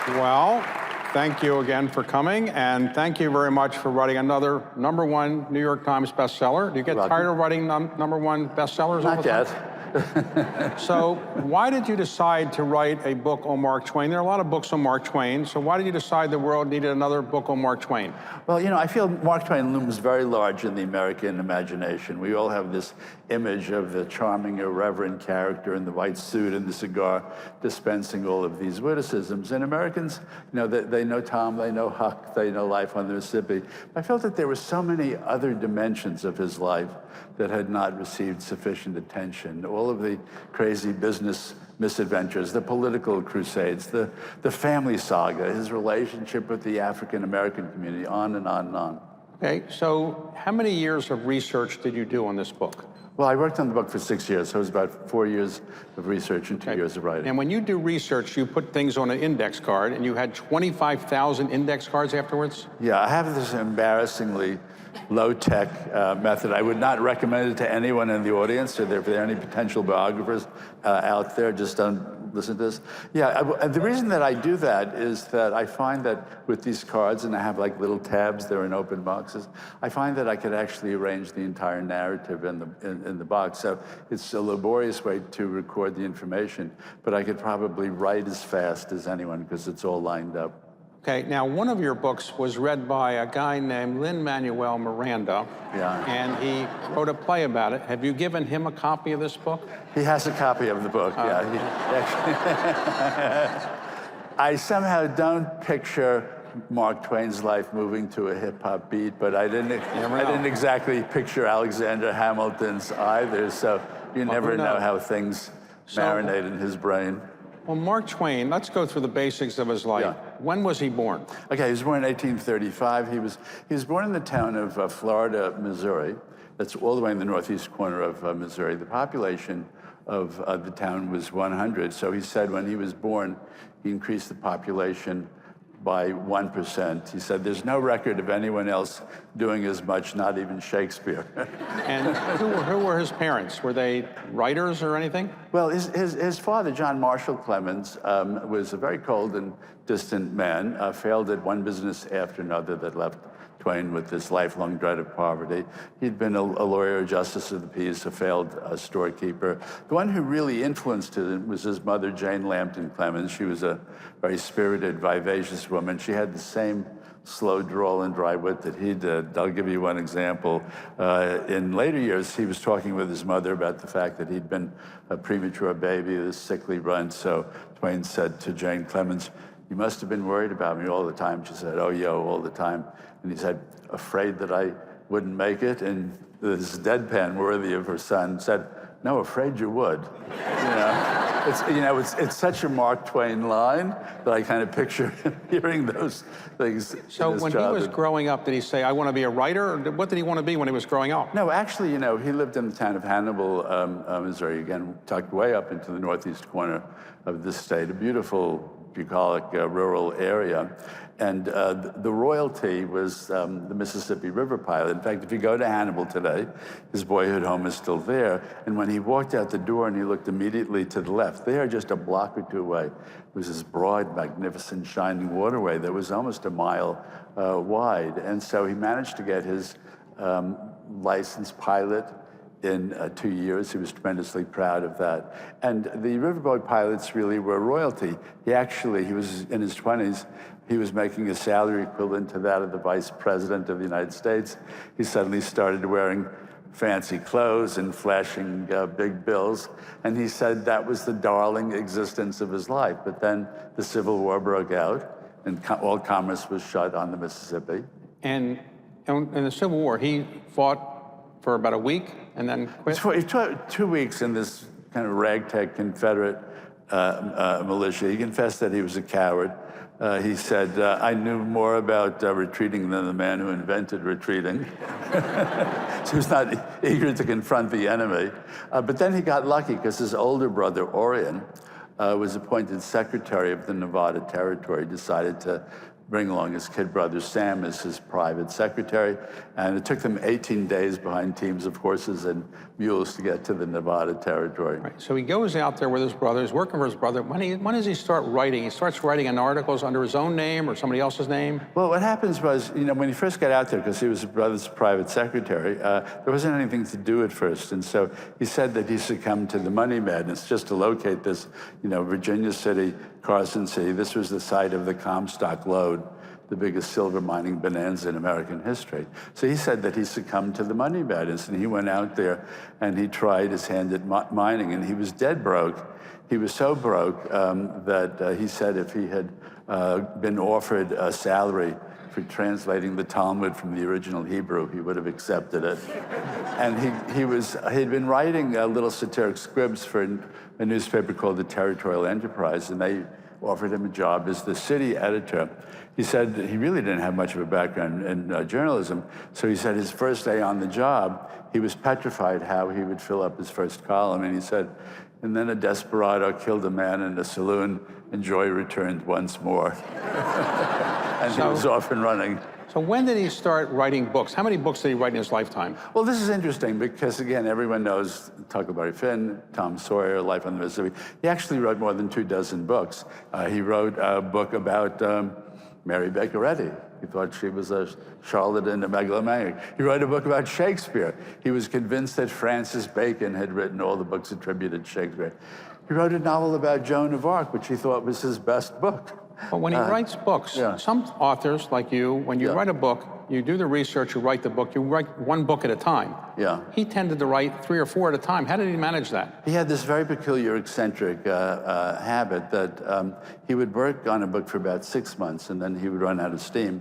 Well, thank you again for coming, and thank you very much for writing another #1 New York Times bestseller. Do you get tired of writing #1 bestsellers all the time? Not yet. So why did you decide to write a book on Mark Twain? There are a lot of books on Mark Twain, so why did you decide the world needed another book on Mark Twain? Well, I feel Mark Twain looms very large in the American imagination. We all have this image of the charming, irreverent character in the white suit and the cigar dispensing all of these witticisms. And Americans, they know Tom, they know Huck, they know life on the Mississippi. I felt that there were so many other dimensions of his life that had not received sufficient attention. All of the crazy business misadventures, the political crusades, the family saga, his relationship with the African-American community, on and on and on. Okay, so how many years of research did you do on this book? Well, I worked on the book for 6 years, so it was about 4 years of research and 2 years of writing. And when you do research, you put things on an index card, and you had 25,000 index cards afterwards? Yeah, I have this embarrassingly low-tech method. I would not recommend it to anyone in the audience, or if there are any potential biographers out there, just don't listen to this. Yeah, the reason that I do that is that I find that with these cards, and I have like little tabs, they're in open boxes, I find that I could actually arrange the entire narrative in the box. So it's a laborious way to record the information, but I could probably write as fast as anyone because it's all lined up. Okay, now one of your books was read by a guy named Lin-Manuel Miranda, and he wrote a play about it. Have you given him a copy of this book? He has a copy of the book, yeah. I somehow don't picture Mark Twain's life moving to a hip-hop beat, but I didn't exactly picture Alexander Hamilton's either, so you never know how things marinate in his brain. Well, Mark Twain, let's go through the basics of his life. Yeah. When was he born? Okay, he was born in 1835. He was born in the town of Florida, Missouri. That's all the way in the northeast corner of Missouri. The population of the town was 100. So he said when he was born, he increased the population by 1%. He said there's no record of anyone else doing as much, not even Shakespeare. And who were his parents? Were they writers or anything? Well, his father, John Marshall Clemens, was a very cold and distant man, failed at one business after another that left Twain with this lifelong dread of poverty. He'd been a lawyer, a justice of the peace, a failed storekeeper. The one who really influenced him was his mother, Jane Lambton Clemens. She was a very spirited, vivacious woman. She had the same slow drawl and dry wit that he did. I'll give you one example. In later years, he was talking with his mother about the fact that he'd been a premature baby, this sickly runt. So Twain said to Jane Clemens, "You must have been worried about me all the time." She said, "Oh, yo, all the time." And he said, "Afraid that I wouldn't make it?" And this deadpan worthy of her son said, "No, afraid you would." It's such a Mark Twain line that I kind of picture him hearing those things. So when he was growing up, did he say, "I want to be a writer"? Or what did he want to be when he was growing up? No, actually, he lived in the town of Hannibal, Missouri, again, tucked way up into the northeast corner of the state, a beautiful, bucolic, rural area. And the royalty was the Mississippi River pilot. In fact, if you go to Hannibal today, his boyhood home is still there. And when he walked out the door and he looked immediately to the left, there, just a block or two away, was this broad, magnificent, shining waterway that was almost a mile wide. And so he managed to get his licensed pilot in 2 years. He was tremendously proud of that. And the riverboat pilots really were royalty. He was in his 20s. He was making a salary equivalent to that of the vice president of the United States. He suddenly started wearing fancy clothes and flashing big bills. And he said that was the darling existence of his life. But then the Civil War broke out, and all commerce was shut on the Mississippi. And in the Civil War, he fought for about a week and then quit? He took 2 weeks in this kind of ragtag Confederate militia. He confessed that he was a coward. He said, "I knew more about retreating than the man who invented retreating." So he was not eager to confront the enemy. But then he got lucky because his older brother, Orion, was appointed secretary of the Nevada Territory, decided to bring along his kid brother Sam as his private secretary. And it took them 18 days behind teams of horses and mules to get to the Nevada territory. Right. So he goes out there with his brother, he's working for his brother. When does he start writing? He starts writing in articles under his own name or somebody else's name? Well, what happens was, when he first got out there, because he was his brother's private secretary, there wasn't anything to do at first. And so he said that he succumbed to the money madness just to locate this, Virginia City, Carson City. This was the site of the Comstock Lode, the biggest silver mining bonanza in American history. So he said that he succumbed to the money madness, and he went out there and he tried his hand at mining, and he was dead broke. He was so broke that he said if he had been offered a salary for translating the Talmud from the original Hebrew, he would have accepted it. And he'd been writing little satiric squibs for a newspaper called the Territorial Enterprise, and they offered him a job as the city editor. He said he really didn't have much of a background in journalism, so he said his first day on the job, he was petrified how he would fill up his first column, and he said, and then a desperado killed a man in a saloon, and joy returned once more. And he was off and running. So when did he start writing books? How many books did he write in his lifetime? Well, this is interesting because, again, everyone knows Huckleberry Finn, Tom Sawyer, Life on the Mississippi. He actually wrote more than 24 books. He wrote a book about Mary Baker Eddy. He thought she was a charlatan, a megalomaniac. He wrote a book about Shakespeare. He was convinced that Francis Bacon had written all the books attributed to Shakespeare. He wrote a novel about Joan of Arc, which he thought was his best book. But when he writes books, some authors like you, when you write a book, you do the research, you write the book, you write one book at a time. Yeah. He tended to write 3 or 4 at a time. How did he manage that? He had this very peculiar, eccentric habit that he would work on a book for about 6 months, and then he would run out of steam.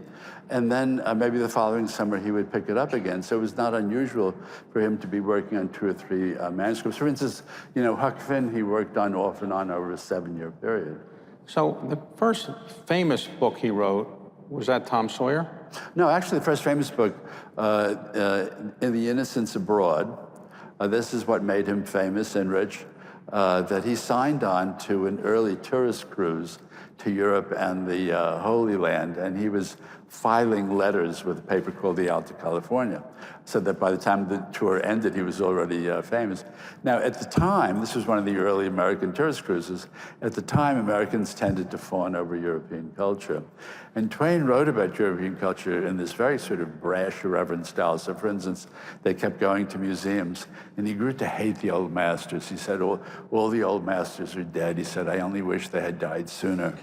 And then maybe the following summer, he would pick it up again. So it was not unusual for him to be working on 2 or 3 manuscripts. For instance, Huck Finn, he worked on off and on over a 7-year period. So the first famous book he wrote, was that Tom Sawyer? No, actually, the first famous book, In the Innocents Abroad, this is what made him famous and rich, that he signed on to an early tourist cruise to Europe and the Holy Land, and he was filing letters with a paper called the Alta California, so that by the time the tour ended, he was already famous. Now, at the time, this was one of the early American tourist cruises, at the time, Americans tended to fawn over European culture. And Twain wrote about European culture in this very sort of brash, irreverent style. So, for instance, they kept going to museums, and he grew to hate the old masters. He said, all the old masters are dead. He said, I only wish they had died sooner.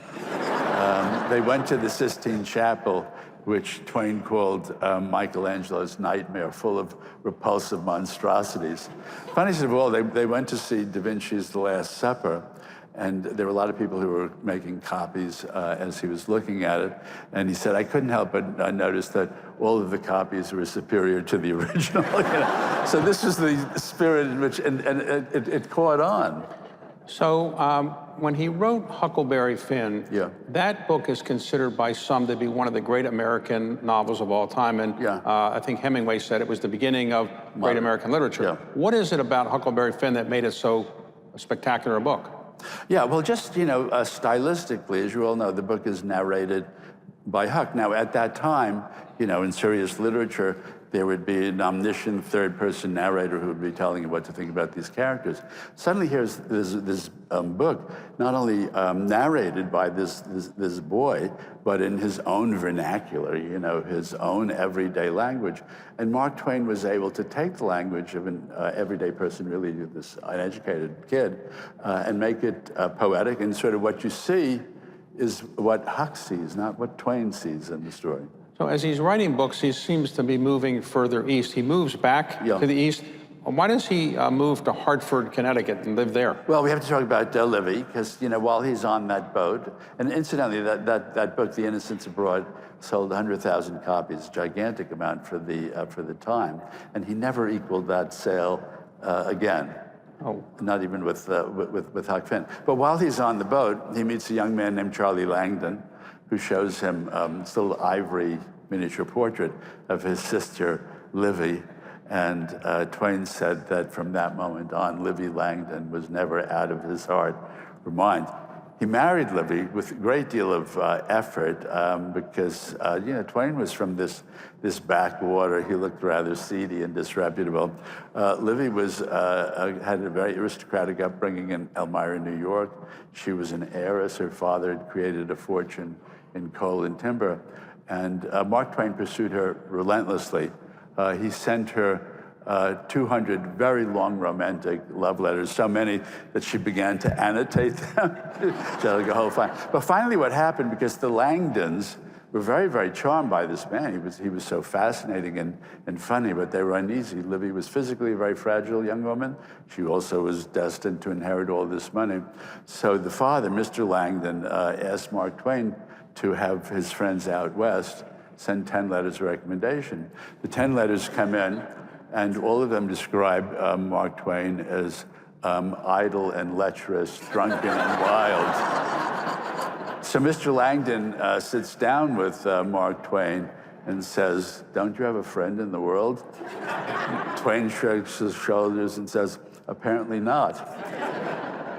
They went to the Sistine Chapel, which Twain called Michelangelo's nightmare, full of repulsive monstrosities. Funniest of all, they went to see Da Vinci's The Last Supper, and there were a lot of people who were making copies as he was looking at it. And he said, I couldn't help but notice that all of the copies were superior to the original. So this was the spirit in which, and it caught on. So when he wrote Huckleberry Finn, that book is considered by some to be one of the great American novels of all time. And I think Hemingway said it was the beginning of great American literature. What is it about Huckleberry Finn that made it so spectacular a book? Yeah, well, just, stylistically, as you all know, the book is narrated by Huck. Now, at that time, in serious literature, there would be an omniscient third-person narrator who would be telling you what to think about these characters. Suddenly, here's this book, not only narrated by this boy, but in his own vernacular, his own everyday language. And Mark Twain was able to take the language of an everyday person, really this uneducated kid, and make it poetic. And sort of what you see is what Huck sees, not what Twain sees in the story. So as he's writing books, he seems to be moving further east. He moves back to the east. Why does he move to Hartford, Connecticut and live there? Well, we have to talk about Livy, because, while he's on that boat, and incidentally, that book, The Innocents Abroad, sold 100,000 copies, a gigantic amount for the time, and he never equaled that sale again. Oh. Not even with Huck Finn. But while he's on the boat, he meets a young man named Charlie Langdon, who shows him this little ivory miniature portrait of his sister, Livy. And Twain said that from that moment on, Livy Langdon was never out of his heart or mind. he married Livy with a great deal of effort because, Twain was from this backwater. He looked rather seedy and disreputable. Livy had a very aristocratic upbringing in Elmira, New York. She was an heiress. Her father had created a fortune in coal and timber. And Mark Twain pursued her relentlessly. He sent her 200 very long romantic love letters, so many that she began to annotate them. She had like a whole file. But finally what happened, because the Langdons were very, very charmed by this man. He was so fascinating and funny, but they were uneasy. Livy was physically a very fragile young woman. She also was destined to inherit all this money. So the father, Mr. Langdon, asked Mark Twain to have his friends out west send 10 letters of recommendation. The 10 letters come in, and all of them describe Mark Twain as idle and lecherous, drunken and wild. So Mr. Langdon sits down with Mark Twain and says, "Don't you have a friend in the world?" Twain shrugs his shoulders and says, "Apparently not."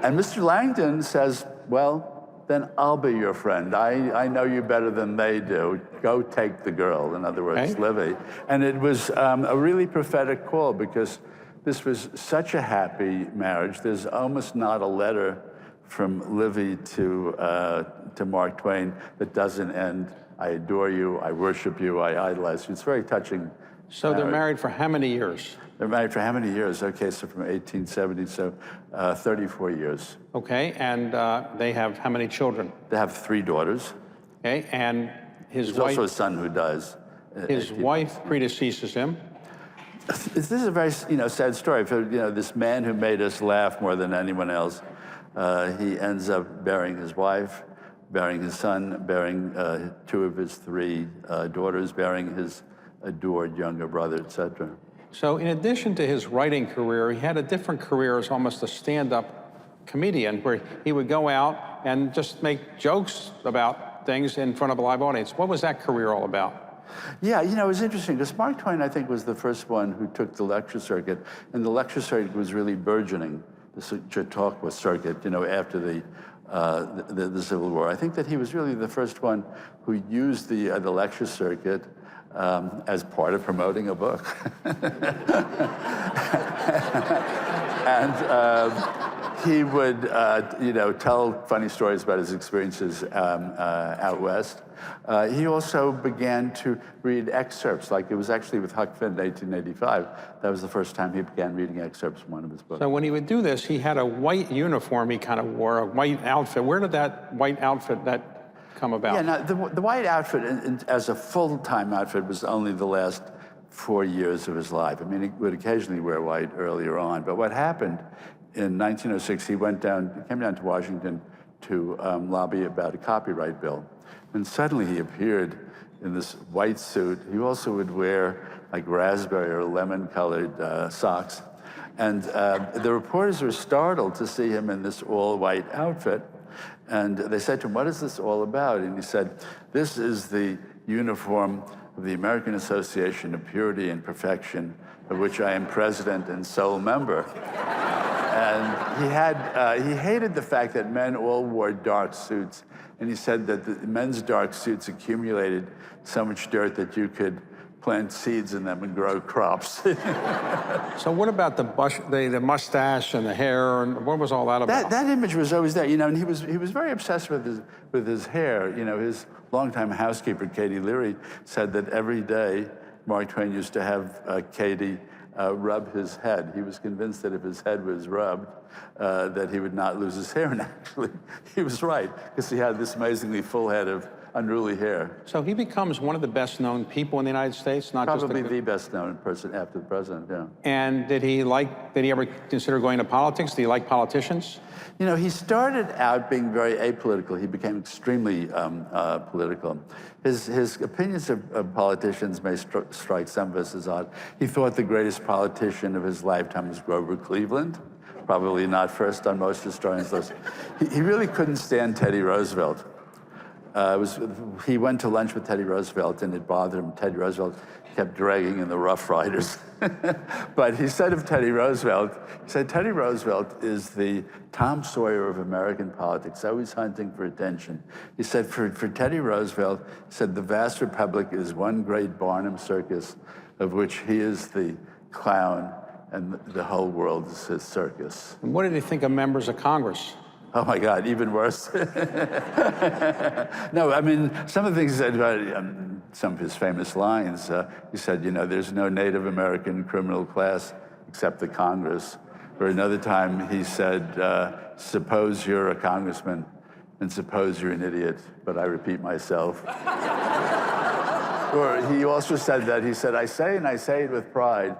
And Mr. Langdon says, "Well, then I'll be your friend. I know you better than they do. Go take the girl," in other words, Livy. And it was a really prophetic call, because this was such a happy marriage. There's almost not a letter from Livy to Mark Twain that doesn't end, "I adore you, I worship you, I idolize you." It's very touching. So they're married for how many years? They're married for how many years? Okay, so from 1870, so 34 years. Okay, and they have how many children? They have 3 daughters. Okay, and his There's wife... also a son who dies. His wife predeceases him. This is a very, sad story. For, this man who made us laugh more than anyone else, he ends up burying his wife, burying his son, burying 2 of his 3 daughters, burying his adored younger brother, etc. So in addition to his writing career, he had a different career as almost a stand-up comedian, where he would go out and just make jokes about things in front of a live audience. What was that career all about? Yeah, it was interesting, because Mark Twain, I think, was the first one who took the lecture circuit, and the lecture circuit was really burgeoning, the Chautauqua circuit, after the Civil War. I think that he was really the first one who used the lecture circuit as part of promoting a book. And he would, tell funny stories about his experiences out west. He also began to read excerpts, like it was actually with Huck Finn in 1885. That was the first time he began reading excerpts from one of his books. So when he would do this, he had a white uniform he kind of wore, a white outfit. Where did that white outfit come about? Yeah, now the white outfit as a full-time outfit was only the last 4 years of his life. I mean, he would occasionally wear white earlier on, but what happened in 1906, he came down to Washington to lobby about a copyright bill. And suddenly he appeared in this white suit. He also would wear like raspberry or lemon-colored socks. And the reporters were startled to see him in this all-white outfit. And they said to him, "What is this all about?" And he said, "This is the uniform of the American Association of Purity and Perfection, of which I am president and sole member." And he hated the fact that men all wore dark suits. And he said that the men's dark suits accumulated so much dirt that you could plant seeds in them and grow crops. So what about the mustache and the hair, and what was all that about? That image was always there, and he was very obsessed with his hair. His longtime housekeeper, Katie Leary, said that every day Mark Twain used to have Katie rub his head. He was convinced that if his head was rubbed, that he would not lose his hair. And actually, he was right, because he had this amazingly full head of unruly hair. So he becomes one of the best-known people in the United States, not probably the best-known person after the president. Yeah. And did he ever consider going to politics? Did he like politicians? He started out being very apolitical. He became extremely political. His opinions of politicians may strike some of us as odd. He thought the greatest politician of his lifetime was Grover Cleveland. Probably not first on most historians' lists. He really couldn't stand Teddy Roosevelt. he went to lunch with Teddy Roosevelt, and it bothered him. Teddy Roosevelt kept dragging in the Rough Riders. But he said of Teddy Roosevelt, he said, Teddy Roosevelt is the Tom Sawyer of American politics, always hunting for attention. He said, for Teddy Roosevelt, he said, the vast republic is one great Barnum circus of which he is the clown and the whole world is his circus. And what did he think of members of Congress? Oh my God, even worse. No, I mean, some of the things he said about some of his famous lines, he said, you know, there's no Native American criminal class except the Congress. Or another time he said, suppose you're a congressman and suppose you're an idiot, but I repeat myself. Or he also said that, he said, I say, and I say it with pride,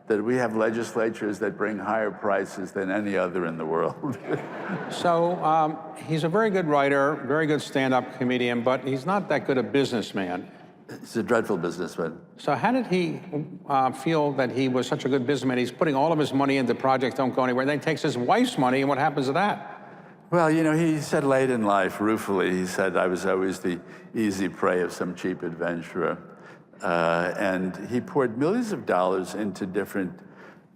that we have legislatures that bring higher prices than any other in the world. So he's a very good writer, very good stand-up comedian, but he's not that good a businessman. He's a dreadful businessman. So how did he feel that he was such a good businessman? He's putting all of his money into projects don't go anywhere. Then he takes his wife's money, and what happens to that? Well, you know, he said late in life, ruefully, he said, I was always the easy prey of some cheap adventurer. And he poured millions of dollars into different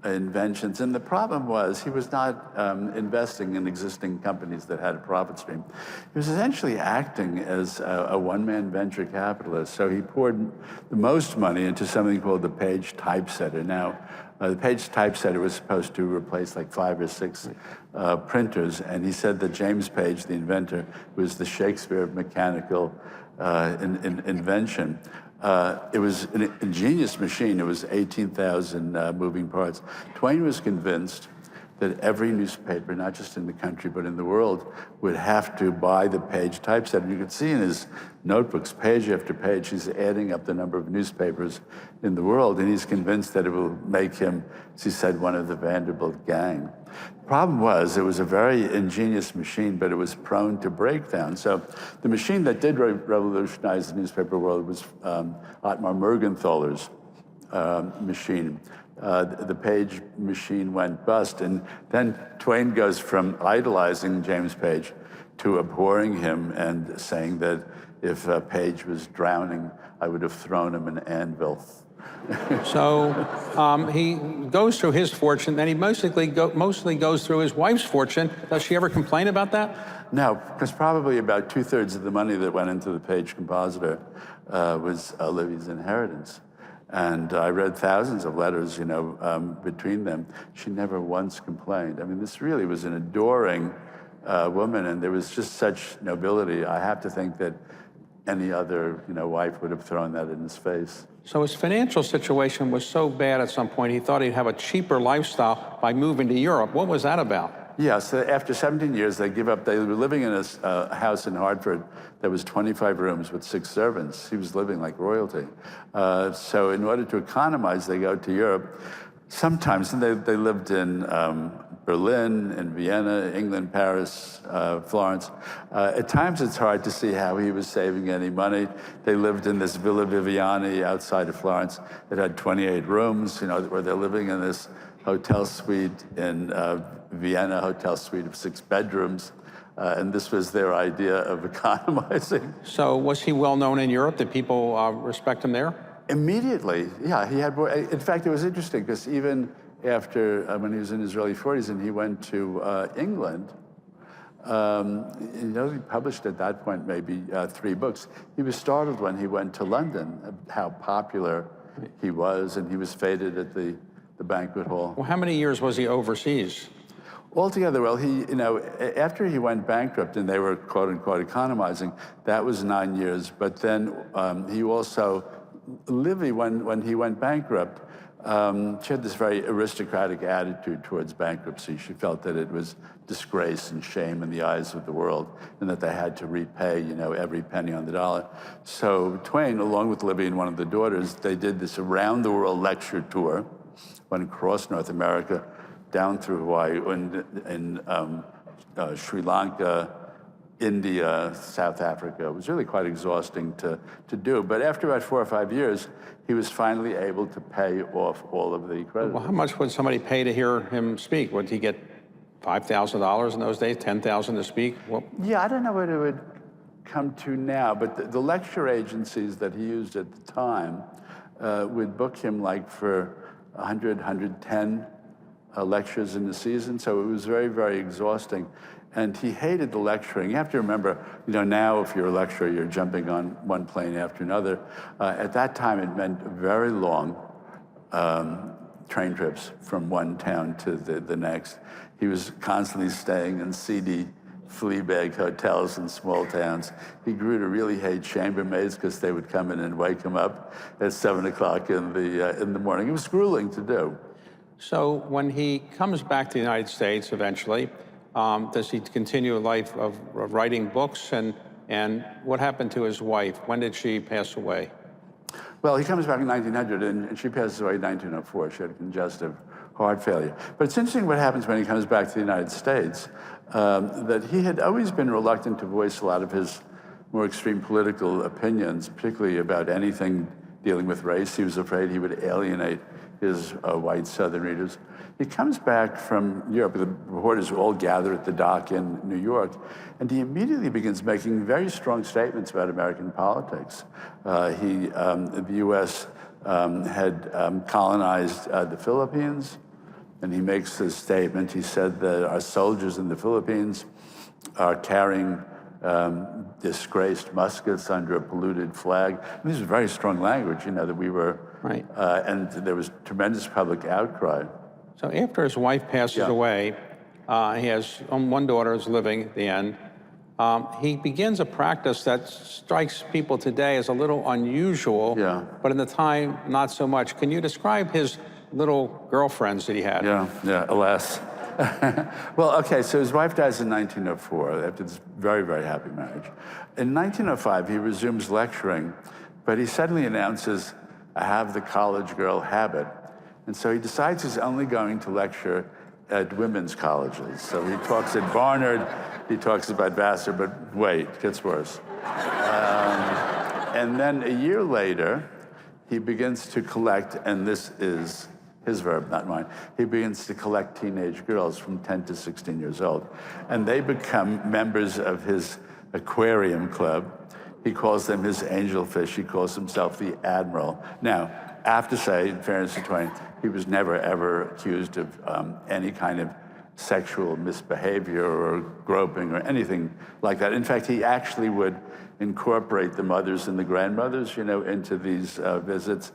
inventions. And the problem was he was not investing in existing companies that had a profit stream. He was essentially acting as a one-man venture capitalist. So he poured the most money into something called the Page Typesetter. Now, the Page Typesetter was supposed to replace like 5 or 6 printers. And he said that James Page, the inventor, was the Shakespeare of mechanical invention. It was an ingenious machine. It was 18,000 moving parts. Twain was convinced that every newspaper, not just in the country, but in the world, would have to buy the Page Typesetter. You could see in his notebooks, page after page, he's adding up the number of newspapers in the world, and he's convinced that it will make him, as he said, one of the Vanderbilt gang. The problem was, it was a very ingenious machine, but it was prone to breakdown. So the machine that did revolutionize the newspaper world was Otmar Mergenthaler's machine. The Page machine went bust, and then Twain goes from idolizing James Page to abhorring him and saying that if Page was drowning, I would have thrown him an anvil. So he goes through his fortune, then he mostly goes through his wife's fortune. Does she ever complain about that? No, because probably about 2/3 of the money that went into the Page Compositor was Livy's inheritance. And I read thousands of letters, you know, between them. She never once complained. I mean, this really was an adoring woman, and there was just such nobility. I have to think that any other, you know, wife would have thrown that in his face. So his financial situation was so bad at some point, he thought he'd have a cheaper lifestyle by moving to Europe. What was that about? Yeah, so after 17 years, they give up. They were living in a house in Hartford that was 25 rooms with 6 servants. He was living like royalty. So in order to economize, they go to Europe. Sometimes, and they lived in Berlin, in Vienna, England, Paris, Florence. At times, it's hard to see how he was saving any money. They lived in this Villa Viviani outside of Florence that had 28 rooms, you know, where they're living in this hotel suite in Vienna, hotel suite of 6 bedrooms. And this was their idea of economizing. So was he well known in Europe? Did people respect him there? Immediately, yeah. He had. In fact, it was interesting because even after when he was in his early 40s and he went to England, you know, he published at that point maybe 3 books. He was startled when he went to London how popular he was, and he was feted at the banquet hall. Well, how many years was he overseas? Altogether, well, he, you know, after he went bankrupt and they were quote unquote economizing, that was 9 years. But then he also, Livy, when he went bankrupt, she had this very aristocratic attitude towards bankruptcy. She felt that it was disgrace and shame in the eyes of the world, and that they had to repay, you know, every penny on the dollar. So Twain, along with Livy and one of the daughters, they did this around-the-world lecture tour, went across North America, down through Hawaii, in Sri Lanka, India, South Africa. It was really quite exhausting to do. But after about 4 or 5 years, he was finally able to pay off all of the creditors. Well, how much would somebody pay to hear him speak? Would he get $5,000 in those days, $10,000 to speak? Well, yeah, I don't know what it would come to now. But the lecture agencies that he used at the time would book him like for 100, 110 lectures in the season. So it was very, very exhausting. And he hated the lecturing. You have to remember, now if you're a lecturer, you're jumping on one plane after another. At that time, it meant very long train trips from one town to the next. He was constantly staying in seedy flea bag hotels in small towns. He grew to really hate chambermaids because they would come in and wake him up at 7 o'clock in the morning. It was grueling to do. So when he comes back to the United States eventually, does he continue a life of writing books? And what happened to his wife? When did she pass away? Well, he comes back in 1900, and she passes away in 1904. She had congestive heart failure. But it's interesting what happens when he comes back to the United States, that he had always been reluctant to voice a lot of his more extreme political opinions, particularly about anything dealing with race. He was afraid he would alienate his white Southern readers. He comes back from Europe. The reporters all gather at the dock in New York, and he immediately begins making very strong statements about American politics. The U.S. Had colonized the Philippines, and he makes this statement. He said that our soldiers in the Philippines are carrying disgraced muskets under a polluted flag. And this is very strong language, that we were, right. And there was tremendous public outcry. So after his wife passes away, he has one daughter who's living at the end. He begins a practice that strikes people today as a little unusual, but in the time, not so much. Can you describe his little girlfriends that he had? Yeah, alas. Well, okay, so his wife dies in 1904 after this very, very happy marriage. In 1905, he resumes lecturing, but he suddenly announces, I have the college girl habit. And so he decides he's only going to lecture at women's colleges. So he talks at Barnard, he talks about Vassar, but wait, it gets worse. And then a year later, he begins to collect, and this is his verb, not mine. He begins to collect teenage girls from 10 to 16 years old. And they become members of his aquarium club. He calls them his angelfish. He calls himself the Admiral. Now, I have to say, in fairness to Twain, he was never, ever accused of any kind of sexual misbehavior or groping or anything like that. In fact, he actually would incorporate the mothers and the grandmothers, into these visits.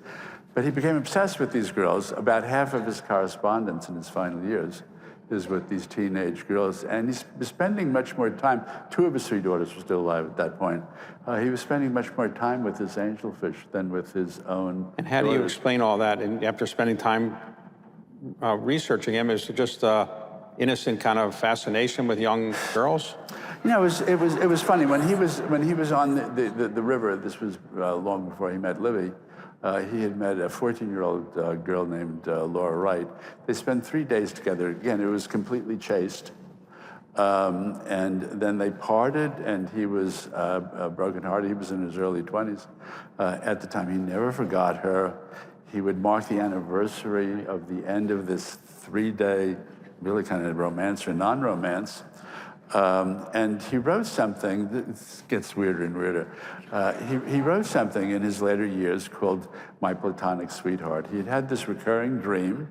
But he became obsessed with these girls. About half of his correspondence in his final years is with these teenage girls. And he's spending much more time, 2 of his 3 daughters were still alive at that point. He was spending much more time with his angelfish than with his own And how do you explain all that? And after spending time researching him, is it just innocent kind of fascination with young girls? It was funny. When he was on the river, this was long before he met Livy, he had met a 14-year-old girl named Laura Wright. They spent 3 days together. Again, it was completely chaste. And then they parted, and he was brokenhearted. He was in his early 20s at the time. He never forgot her. He would mark the anniversary of the end of this 3-day, really kind of romance or non-romance. And he wrote something, this gets weirder and weirder. He wrote something in his later years called My Platonic Sweetheart. He had had this recurring dream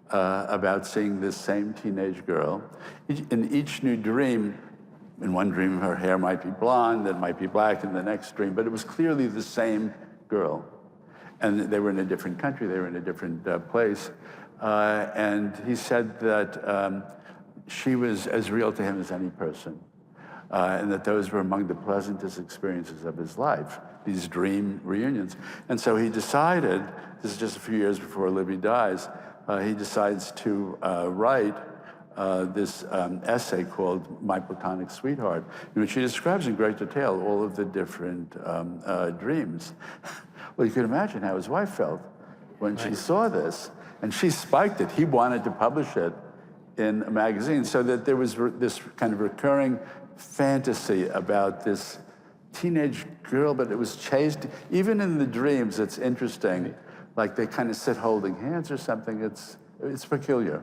about seeing this same teenage girl. In each new dream, in one dream her hair might be blonde, it might be black in the next dream, but it was clearly the same girl. And they were in a different country, they were in a different place. And he said that she was as real to him as any person, and that those were among the pleasantest experiences of his life, these dream reunions. And so he decided, this is just a few years before Libby dies, he decides to write this essay called My Platonic Sweetheart, in which he describes in great detail all of the different dreams. Well, you can imagine how his wife felt when she saw this, and she spiked it. He wanted to publish it in a magazine, so that there was this kind of recurring fantasy about this teenage girl, but it was chaste. Even in the dreams, it's interesting. Like they kind of sit holding hands or something. It's It's peculiar.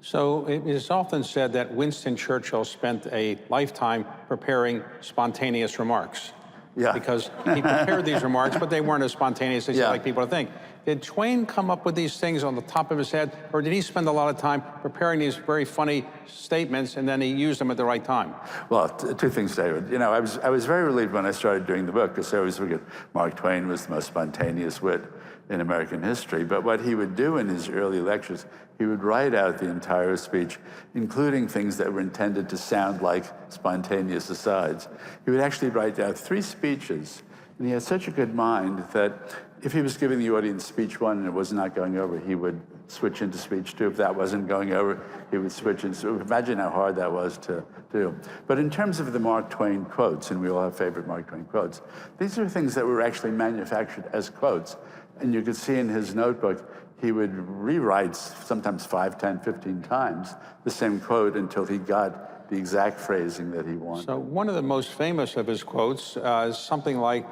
So it is often said that Winston Churchill spent a lifetime preparing spontaneous remarks. Yeah. Because he prepared these remarks, but they weren't as spontaneous as you like people to think. Did Twain come up with these things on the top of his head, or did he spend a lot of time preparing these very funny statements and then he used them at the right time? Well, two things, David. You know, I was very relieved when I started doing the book, because I always figured Mark Twain was the most spontaneous wit in American history. But what he would do in his early lectures, he would write out the entire speech, including things that were intended to sound like spontaneous asides. He would actually write out 3 speeches, and he had such a good mind that if he was giving the audience speech 1 and it was not going over, he would switch into speech 2. If that wasn't going over, he would switch into. Imagine how hard that was to do. But in terms of the Mark Twain quotes, and we all have favorite Mark Twain quotes, these are things that were actually manufactured as quotes. And you could see in his notebook, he would rewrite sometimes 5, 10, 15 times the same quote until he got the exact phrasing that he wanted. So one of the most famous of his quotes is something like,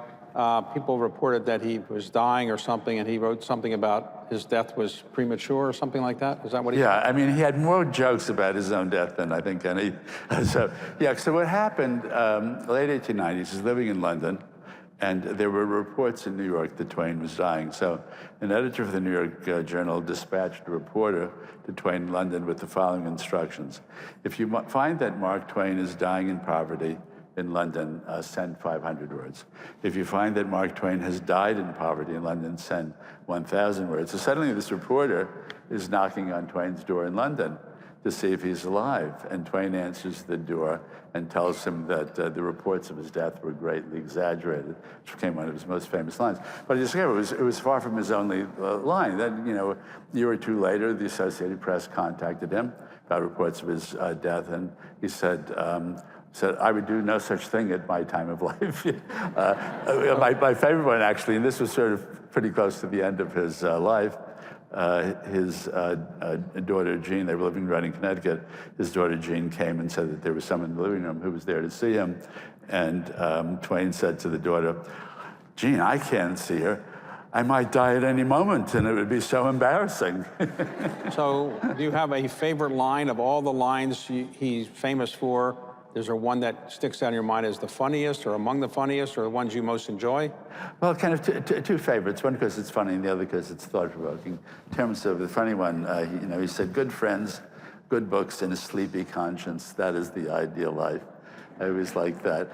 people reported that he was dying or something, and he wrote something about his death was premature or something like that. Is that what he said? Yeah, I mean, he had more jokes about his own death than I think any. So what happened, late 1890s, he's living in London, and there were reports in New York that Twain was dying. So an editor of the New York Journal dispatched a reporter to Twain in London with the following instructions. If you find that Mark Twain is dying in poverty in London, send 500 words. If you find that Mark Twain has died in poverty in London, send 1,000 words. So suddenly this reporter is knocking on Twain's door in London to see if he's alive. And Twain answers the door and tells him that the reports of his death were greatly exaggerated, which became one of his most famous lines. But he discovered it was far from his only line. Then, you know, a year or 2 later, the Associated Press contacted him about reports of his death, and he said, I would do no such thing at my time of life. My favorite one, actually, and this was sort of pretty close to the end of his life, his daughter, Jean, they were living right in Connecticut. His daughter, Jean, came and said that there was someone in the living room who was there to see him. And Twain said to the daughter, Jean, I can't see her. I might die at any moment, and it would be so embarrassing. So do you have a favorite line of all the lines he's famous for? Is there one that sticks out in your mind as the funniest, or among the funniest, or the ones you most enjoy? Well, kind of two favorites. One because it's funny, and the other because it's thought-provoking. In terms of the funny one, he said, "Good friends, good books, and a sleepy conscience. That is the ideal life." I always like that.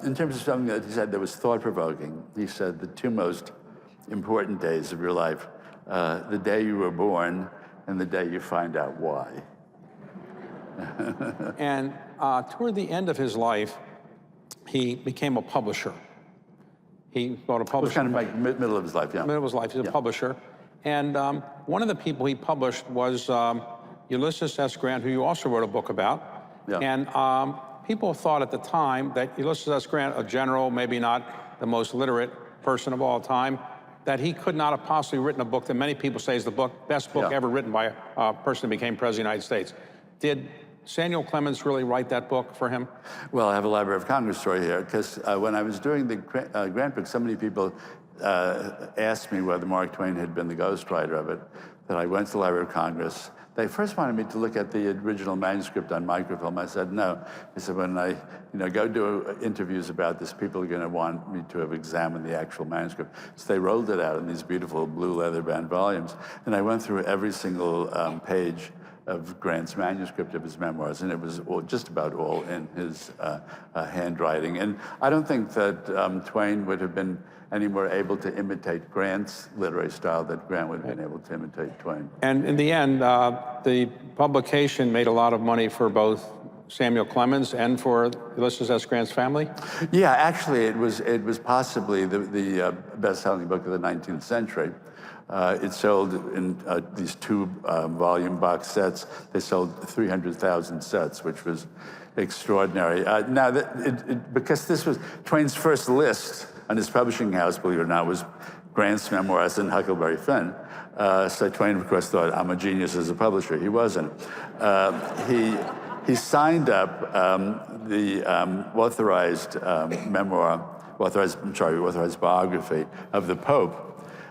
In terms of something that he said that was thought-provoking, he said the 2 most important days of your life: the day you were born, and the day you find out why. And toward the end of his life, he became a publisher. He bought a publisher. It was kind of like middle of his life, yeah. Middle of his life, he's a publisher. And one of the people he published was Ulysses S. Grant, who you also wrote a book about. Yeah. And people thought at the time that Ulysses S. Grant, a general, maybe not the most literate person of all time, that he could not have possibly written a book that many people say is the best book ever written by a person who became president of the United States. Did Samuel Clemens really write that book for him? Well, I have a Library of Congress story here, because when I was doing the Grant book, so many people asked me whether Mark Twain had been the ghostwriter of it, that I went to the Library of Congress. They first wanted me to look at the original manuscript on microfilm. I said, no. They said, when I go do interviews about this, people are going to want me to have examined the actual manuscript. So they rolled it out in these beautiful blue leather-bound volumes. And I went through every single page of Grant's manuscript of his memoirs, and it was just about all in his handwriting. And I don't think that Twain would have been any more able to imitate Grant's literary style that Grant would have been able to imitate Twain. And in the end, the publication made a lot of money for both Samuel Clemens and for Ulysses S. Grant's family? Yeah, actually, it was possibly the best-selling book of the 19th century. It sold in these 2-volume box sets. They sold 300,000 sets, which was extraordinary. Now, because this was Twain's first list on his publishing house, believe it or not, was Grant's memoirs and Huckleberry Finn. So Twain, of course, thought, I'm a genius as a publisher. He wasn't. He signed up the authorized biography of the Pope.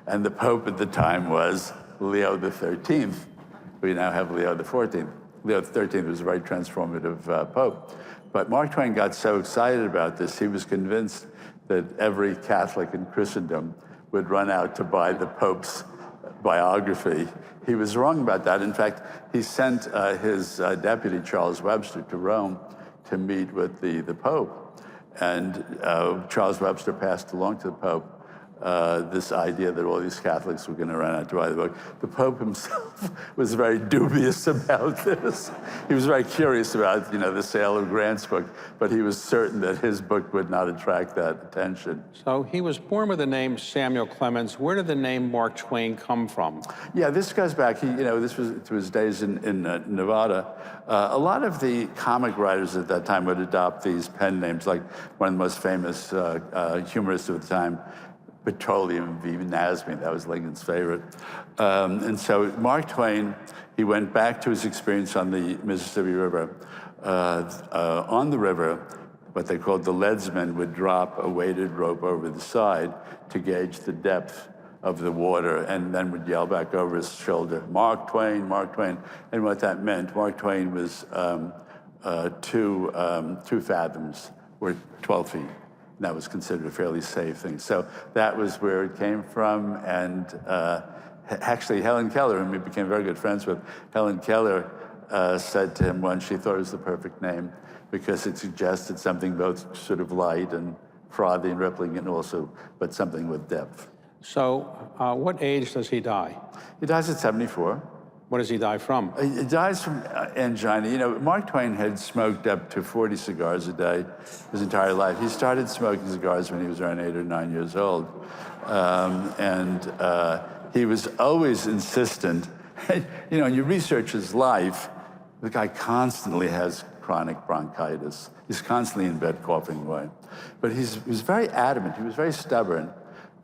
And the Pope at the time was Leo XIII, we now have Leo XIV. Leo XIII was a very transformative pope. But Mark Twain got so excited about this, he was convinced that every Catholic in Christendom would run out to buy the Pope's biography. He was wrong about that. In fact, he sent his deputy, Charles Webster, to Rome to meet with the Pope. And Charles Webster passed along to the Pope this idea that all these Catholics were going to run out to buy the book. The Pope himself was very dubious about this. He was very curious about, the sale of Grant's book, but he was certain that his book would not attract that attention. So he was born with the name Samuel Clemens. Where did the name Mark Twain come from? Yeah, this goes back, this was to his days in Nevada. A lot of the comic writers at that time would adopt these pen names, like one of the most famous humorists of the time, Petroleum V. Nasby, that was Lincoln's favorite. And so Mark Twain, he went back to his experience on the Mississippi River. On the river, what they called the leadsman would drop a weighted rope over the side to gauge the depth of the water, and then would yell back over his shoulder, Mark Twain, Mark Twain. And what that meant, Mark Twain was 2 fathoms, or 12 feet. And that was considered a fairly safe thing. So that was where it came from. And actually, Helen Keller, whom we became very good friends with, Helen Keller said to him once she thought it was the perfect name because it suggested something both sort of light and frothy and rippling, and also, but something with depth. So what age does he die? He dies at 74. What does he die from? He dies from angina. Mark Twain had smoked up to 40 cigars a day his entire life. He started smoking cigars when he was around 8 or 9 years old. He was always insistent. When you research his life, the guy constantly has chronic bronchitis. He's constantly in bed coughing away. But he was very adamant, he was very stubborn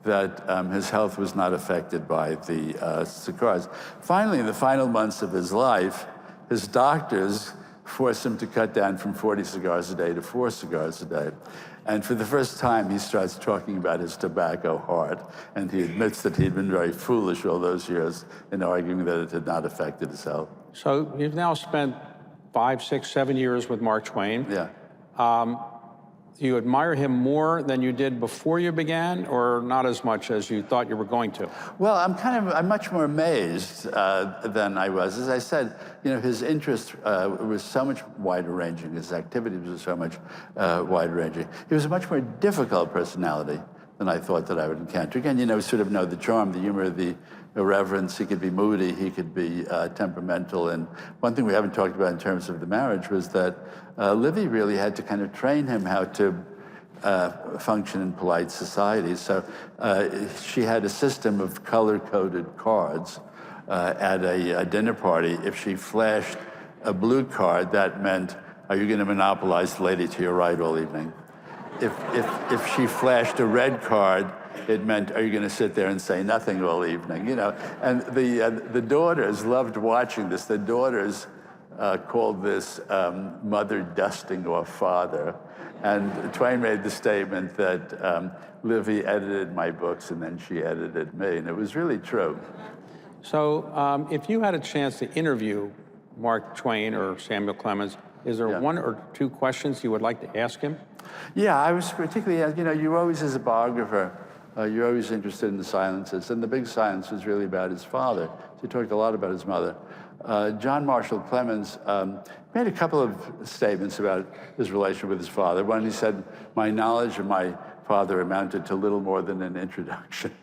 that his health was not affected by the cigars. Finally, in the final months of his life, his doctors forced him to cut down from 40 cigars a day to 4 cigars a day. And for the first time, he starts talking about his tobacco heart, and he admits that he'd been very foolish all those years in arguing that it had not affected his health. So you've now spent 5, 6, 7 years with Mark Twain. Yeah. Do you admire him more than you did before you began, or not as much as you thought you were going to? Well, I'm much more amazed than I was. As I said, his interest was so much wider ranging. His activities were so much wider ranging. He was a much more difficult personality than I thought that I would encounter. Again, sort of know the charm, the humor, the irreverence. He could be moody, he could be temperamental. And one thing we haven't talked about in terms of the marriage was that Livy really had to kind of train him how to function in polite society. So she had a system of color-coded cards at a dinner party. If she flashed a blue card, that meant, are you going to monopolize the lady to your right all evening? If she flashed a red card, it meant, are you going to sit there and say nothing all evening? And the daughters loved watching this. The daughters called this mother dusting off father. And Twain made the statement that Livy edited my books and then she edited me, and it was really true. So if you had a chance to interview Mark Twain or Samuel Clemens, is there 1 or 2 questions you would like to ask him? Yeah, I was particularly, you're always, as a biographer, you're always interested in the silences. And the big silence was really about his father. So he talked a lot about his mother. John Marshall Clemens made a couple of statements about his relationship with his father. One, he said, my knowledge of my father amounted to little more than an introduction.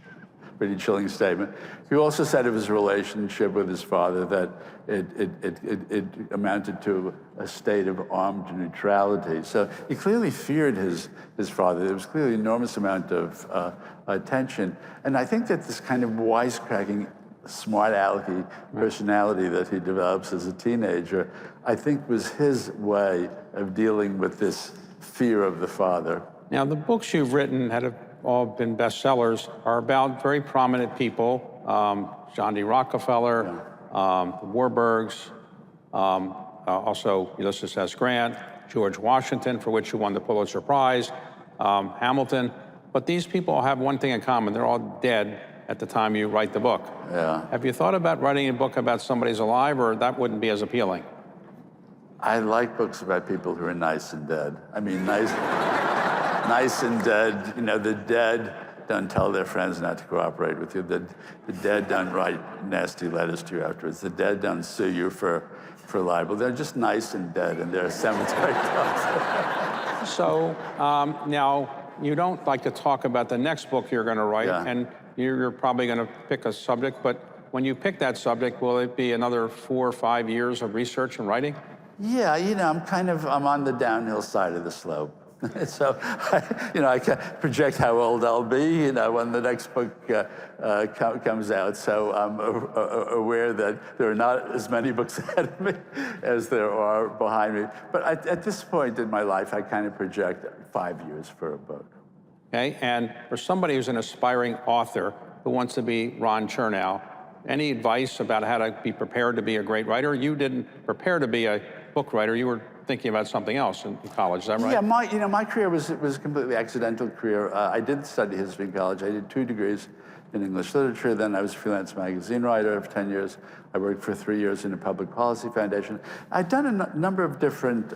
Pretty chilling statement. He also said of his relationship with his father that it amounted to a state of armed neutrality. So he clearly feared his father. There was clearly an enormous amount of attention. And I think that this kind of wisecracking, smart alecky personality that he develops as a teenager, I think was his way of dealing with this fear of the father. Now, the books you've written have all been bestsellers, are about very prominent people, John D. Rockefeller, the Warburgs, also Ulysses S. Grant, George Washington, for which you won the Pulitzer Prize, Hamilton. But these people have one thing in common. They're all dead at the time you write the book. Yeah. Have you thought about writing a book about somebody's alive, or that wouldn't be as appealing? I like books about people who are nice and dead. I mean, nice, nice and dead. You know, the dead don't tell their friends not to cooperate with you. The dead don't write nasty letters to you afterwards. The dead don't sue you for libel. They're just nice and dead, and they're cemetery dogs. So now, you don't like to talk about the next book you're going to write, and you're probably going to pick a subject, but when you pick that subject, will it be another 4 or 5 years of research and writing? Yeah, you know, I'm on the downhill side of the slope. So, I can project how old I'll be, when the next book comes out. So I'm aware that there are not as many books ahead of me as there are behind me. But at this point in my life, I kind of project 5 years for a book. Okay, and for somebody who's an aspiring author who wants to be Ron Chernow, any advice about how to be prepared to be a great writer? You didn't prepare to be a book writer. You were thinking about something else in college, is that right? Yeah, my career was a completely accidental career. I did study history in college. I did 2 degrees in English literature. Then I was a freelance magazine writer for 10 years. I worked for 3 years in a public policy foundation. I'd done a number of different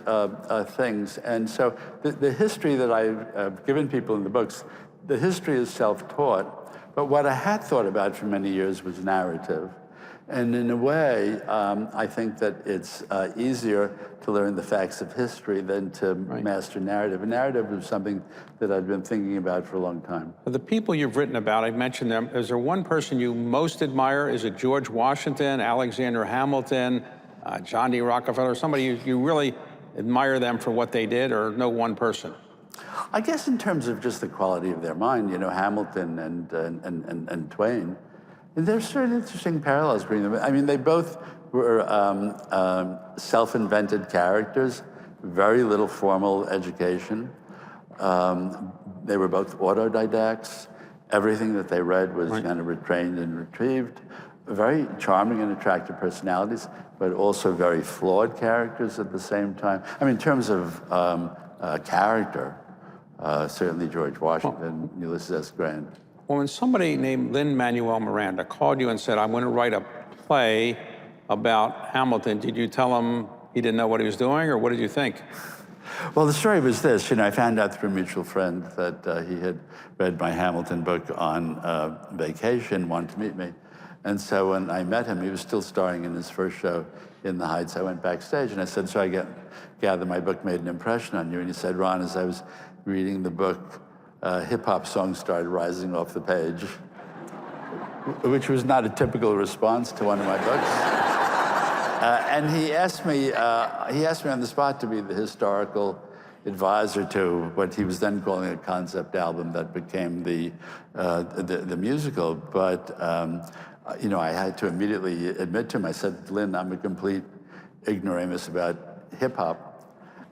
things. And so the history that I've given people in the books, the history is self-taught. But what I had thought about for many years was narrative. And in a way, I think that it's easier to learn the facts of history than to master narrative. And narrative is something that I've been thinking about for a long time. The people you've written about, I've mentioned them. Is there one person you most admire? Is it George Washington, Alexander Hamilton, John D. Rockefeller, somebody you really admire them for what they did, or no one person? I guess in terms of just the quality of their mind, Hamilton and Twain, there's certain interesting parallels between them. I mean, they both were self-invented characters, very little formal education. They were both autodidacts. Everything that they read was kind of retrained and retrieved. Very charming and attractive personalities, but also very flawed characters at the same time. I mean, in terms of character, certainly George Washington, Ulysses S. Grant. Well, when somebody named Lin-Manuel Miranda called you and said, I'm going to write a play about Hamilton, did you tell him he didn't know what he was doing, or what did you think? Well, the story was this. I found out through a mutual friend that he had read my Hamilton book on vacation, wanted to meet me. And so when I met him, he was still starring in his first show in the Heights. I went backstage and I said, so I gather my book made an impression on you. And he said, Ron, as I was reading the book, hip-hop songs started rising off the page, which was not a typical response to one of my books. And he asked me on the spot to be the historical advisor to what he was then calling a concept album that became the musical. But I had to immediately admit to him, I said, Lynn, I'm a complete ignoramus about hip-hop.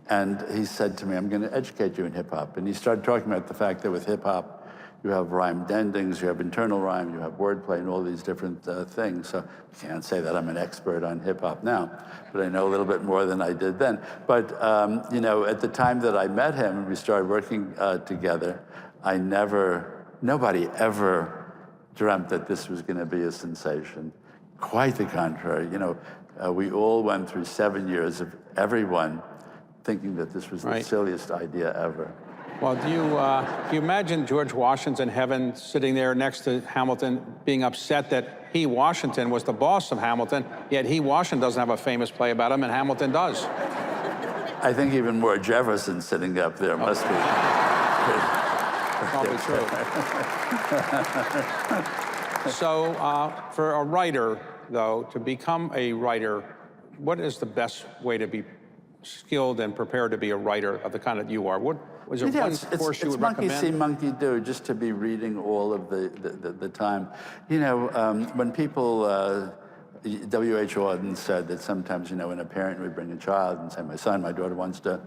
And he said to me, I'm going to educate you in hip-hop. And he started talking about the fact that with hip-hop, you have rhymed endings, you have internal rhyme, you have wordplay, and all these different things. So I can't say that I'm an expert on hip-hop now, but I know a little bit more than I did then. But at the time that I met him and we started working together, nobody ever dreamt that this was going to be a sensation. Quite the contrary. We all went through 7 years of everyone thinking that this was the silliest idea ever. Well, do you imagine George Washington in heaven sitting there next to Hamilton being upset that he, Washington, was the boss of Hamilton, yet he, Washington, doesn't have a famous play about him and Hamilton does? I think even more Jefferson sitting up there must be. Probably true. So for a writer, though, to become a writer, what is the best way to be skilled and prepared to be a writer of the kind that you are? What was there one course you would recommend? It's monkey see, monkey do, just to be reading all of the time. When people, W.H. Auden said that sometimes, when a parent would bring a child and say, my son, my daughter wants to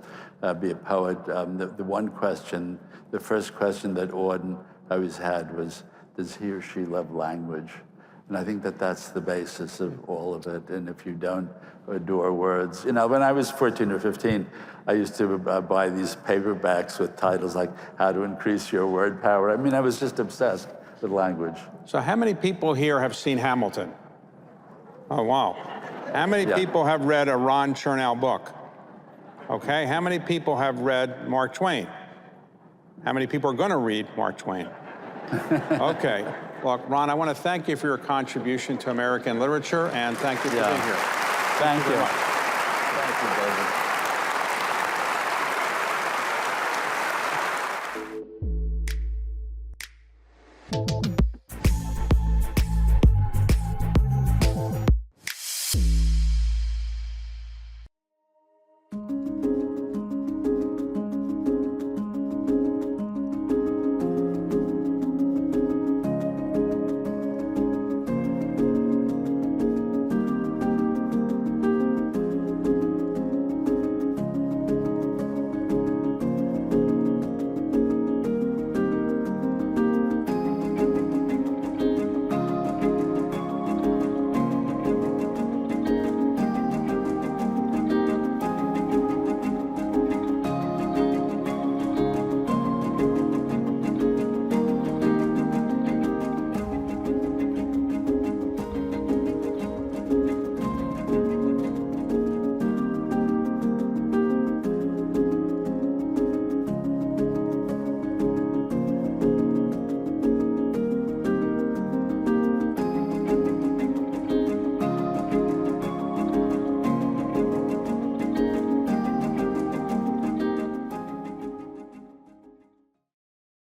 be a poet, the first question that Auden always had was, does he or she love language? And I think that that's the basis of all of it. And if you don't adore words, you know, when I was 14 or 15, I used to buy these paperbacks with titles like How to Increase Your Word Power. I mean, I was just obsessed with language. So how many people here have seen Hamilton? Oh, wow. How many people have read a Ron Chernow book? Okay, how many people have read Mark Twain? How many people are going to read Mark Twain? Okay. Look, Ron, I want to thank you for your contribution to American literature, and thank you for being here. Thank you. very much. Thank you, David.